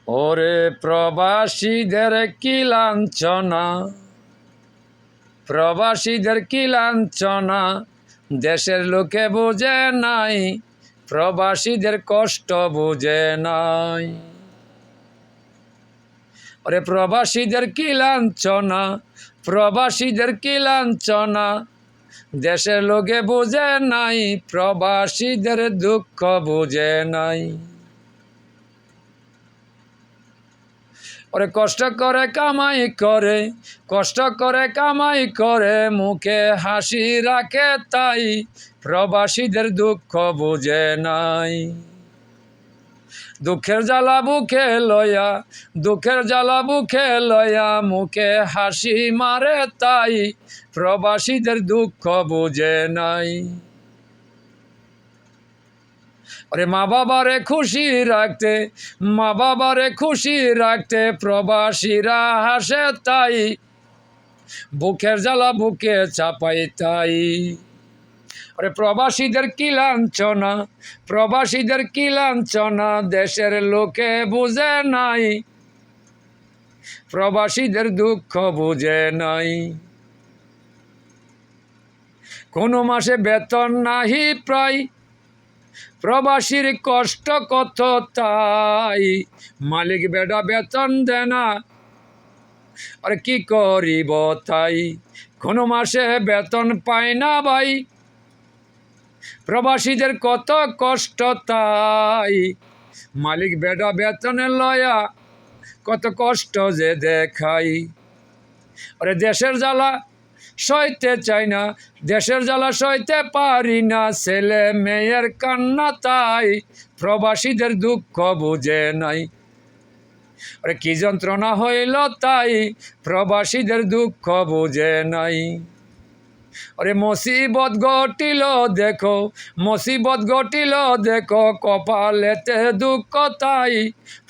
ওরে প্রবাসীদের কি লাঞ্ছনা, প্রবাসীদের কি লাঞ্ছনা, দেশের লোকে বুঝে নাই, প্রবাসীদের কষ্ট বুঝে নাই। ওরে প্রবাসীদের কি লাঞ্ছনা, প্রবাসীদের কি লাঞ্ছনা, দেশের লোকে বুঝে নাই, প্রবাসীদের দুঃখ বুঝে নাই। ওরে কষ্ট করে কামাই করে, কষ্ট করে কামাই করে, মুখে হাসি রাখে তাই, প্রবাসীদের দুঃখ বুঝে নাই। দুঃখের জ্বালা বুকে লয়া, দুঃখের জ্বালা বুকে লয়া, মুখে হাসি মারে তাই, প্রবাসীদের দুঃখ বুঝে নাই। ওরে মা বাবারে খুশি রাখতে, মা বাবারে খুশি রাখতে, প্রবাসীরা হাসে তাই, বুকের জ্বালা বুকে চাপাই তাই। ওরে প্রবাসীদের কি লাঞ্ছনা, প্রবাসীদের কি লাঞ্ছনা, দেশের লোকে বুঝে নাই, প্রবাসীদের দুঃখ বুঝে নাই। কোনো মাসে বেতন নাহি প্রায়, প্রবাসীর কষ্ট কত তাই, মালিক বেটা বেতন দেয় না, আরে কি করিব তাই। কোনো মাসে বেতন পায় না ভাই, প্রবাসীদের কত কষ্ট তাই, মালিক বেটা বেতনে লয়া কত কষ্ট যে দেখাই। আরে দেশের জ্বালা সইতে চাই না, দেশের জ্বালা সইতে পারি না, ছেলে মেয়ের কান্না তাই, প্রবাসীদের দুঃখ বুঝে নাই। আরে কি যন্ত্রণা হইল তাই, প্রবাসীদের দুঃখ বুঝে নাই। আরে মুসিবত ঘটিল দেখো, মুসিবত ঘটিল দেখো, কপালেতে দুঃখ তাই,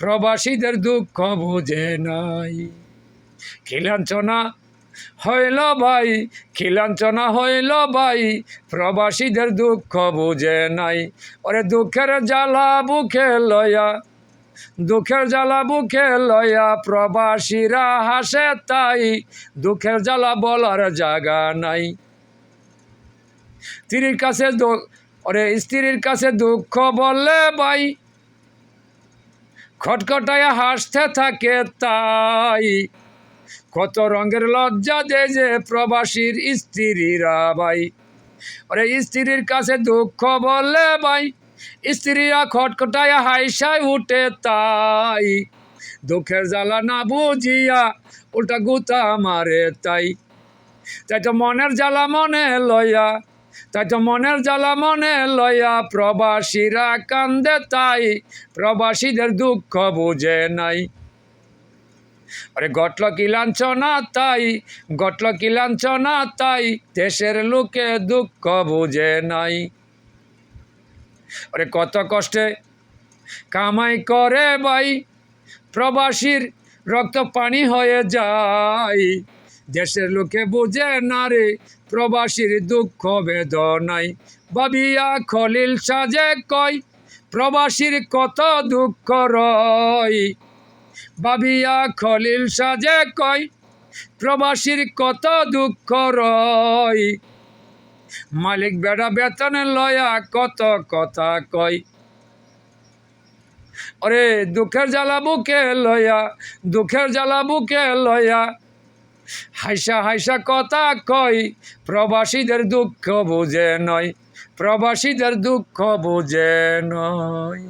প্রবাসীদের দুঃখ বুঝে নাই। কি লাঞ্ছনা হইল ভাই, কি লাঞ্ছনা হইল ভাই, প্রবাসীদের দুঃখ বুঝে নাই। ওরে দুঃখের জ্বালা বুকে লয়া, দুঃখের জ্বালা বুকে লয়া, প্রবাসীরা হাসে তাই, দুঃখের জ্বালা বলার জায়গা নাই। স্ত্রীর কাছে ওরে স্ত্রীর কাছে দুঃখ বললে ভাই, খটখটায় হাসতে থাকে তাই, কত রঙের লজ্জা দে যে প্রবাসীর স্ত্রীরা ভাই। ওরে স্ত্রীর কাছে দুঃখ বললে ভাই, স্ত্রীরা খটখটায় হাইসায় উঠে তাই, দুঃখের জ্বালা না বুঝিয়া উল্টা গুতা মারে তাই। তাই তো মনের জ্বালা মনে লয়া, তাই তো মনের জ্বালা মনে লয়া, প্রবাসীরা কান্দে তাই, প্রবাসীদের দুঃখ বুঝে নাই। আরে ঘটল কি লাঞ্ছনা তাই, ঘটল কি লাঞ্ছনা তাই, দেশের লোকে দুঃখ বুঝে নাই। আরে কত কষ্টে কামাই করে ভাই, প্রবাসীর রক্ত পানি হয়ে যায়, দেশের লোকে বুঝে না রে, প্রবাসীর দুঃখ বেদনাই। ভাবিয়া খলিল সাজে কয়, প্রবাসীর কত দুঃখ রয়, ভাবিয়া খলিল সাজে কয়, প্রবাসীর কত দুঃখ রয়, মালিক বেটা বেতনে লয়া কত কথা কয়। ওরে দুঃখের জ্বালা বুকে লয়া, দুঃখের জ্বালা বুকে লয়া, হাইসা হাইসা কথা কয়, প্রবাসীদের দুঃখ বুঝে নয়, প্রবাসীদের দুঃখ বুঝে নয়।